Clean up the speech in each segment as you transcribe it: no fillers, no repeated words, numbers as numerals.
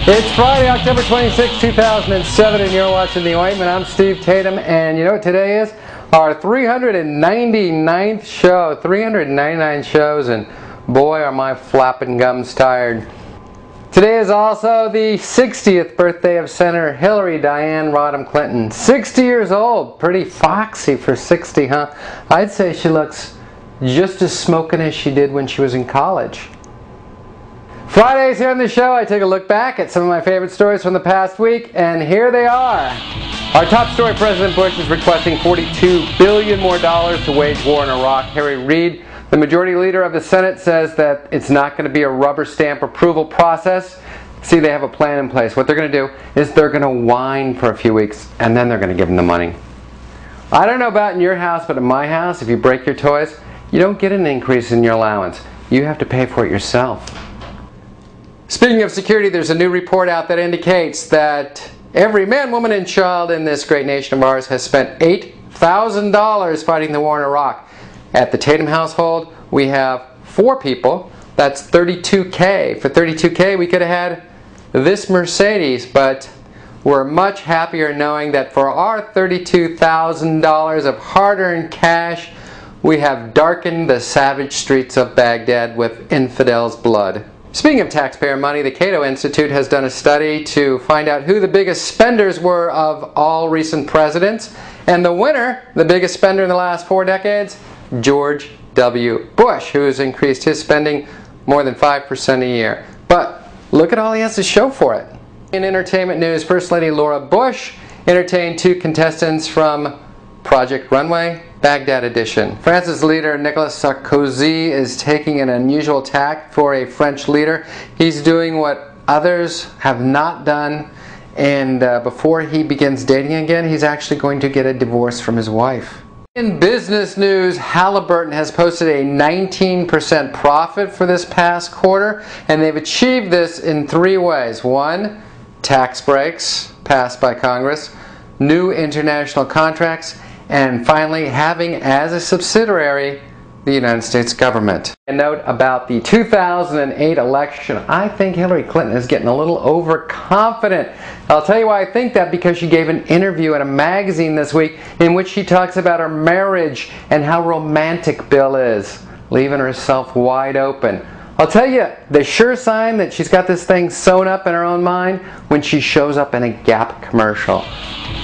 It's Friday, October 26, 2007, and you're watching The Ointment. I'm Steve Tatham, and you know what today is? Our 399th show. 399 shows, and boy, are my flapping gums tired. Today is also the 60th birthday of Senator Hillary Diane Rodham Clinton. 60 years old. Pretty foxy for 60, huh? I'd say she looks just as smoking as she did when she was in college. Fridays here on the show, I take a look back at some of my favorite stories from the past week, and here they are. Our top story, President Bush is requesting $42 billion more to wage war in Iraq. Harry Reid, the majority leader of the Senate, says that it's not going to be a rubber stamp approval process. See, they have a plan in place. What they're going to do is they're going to whine for a few weeks, and then they're going to give them the money. I don't know about in your house, but in my house, if you break your toys, you don't get an increase in your allowance. You have to pay for it yourself. Speaking of security, there's a new report out that indicates that every man, woman, and child in this great nation of ours has spent $8,000 fighting the war in Iraq. At the Tatham household, we have 4 people. That's $32K. For $32K, we could have had this Mercedes, but we're much happier knowing that for our $32,000 of hard-earned cash, we have darkened the savage streets of Baghdad with infidels' blood. Speaking of taxpayer money, the Cato Institute has done a study to find out who the biggest spenders were of all recent presidents. And the winner, the biggest spender in the last 4 decades, George W. Bush, who has increased his spending more than 5% a year. But look at all he has to show for it. In entertainment news, First Lady Laura Bush entertained 2 contestants from Project Runway, Baghdad edition. France's leader Nicolas Sarkozy is taking an unusual tack for a French leader. He's doing what others have not done, and before he begins dating again, he's actually going to get a divorce from his wife. In business news, Halliburton has posted a 19% profit for this past quarter, and they've achieved this in 3 ways. 1, tax breaks passed by Congress, new international contracts, and finally having as a subsidiary the United States government. A note about the 2008 election. I think Hillary Clinton is getting a little overconfident. I'll tell you why I think that, because she gave an interview in a magazine this week in which she talks about her marriage and how romantic Bill is, leaving herself wide open. I'll tell you, the sure sign that she's got this thing sewn up in her own mind when she shows up in a Gap commercial.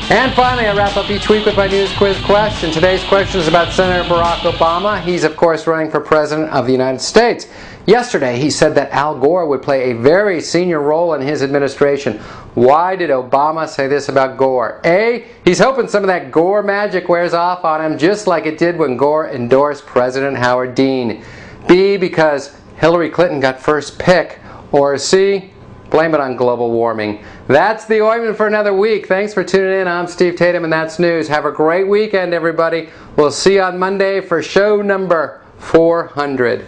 And finally, I wrap up each week with my news quiz question. Today's question is about Senator Barack Obama. He's, of course, running for President of the United States. Yesterday, he said that Al Gore would play a very senior role in his administration. Why did Obama say this about Gore? A, he's hoping some of that Gore magic wears off on him, just like it did when Gore endorsed President Howard Dean. B, because Hillary Clinton got first pick. Or C, blame it on global warming. That's The Ointment for another week. Thanks for tuning in. I'm Steve Tatham, and that's news. Have a great weekend, everybody. We'll see you on Monday for show number 400.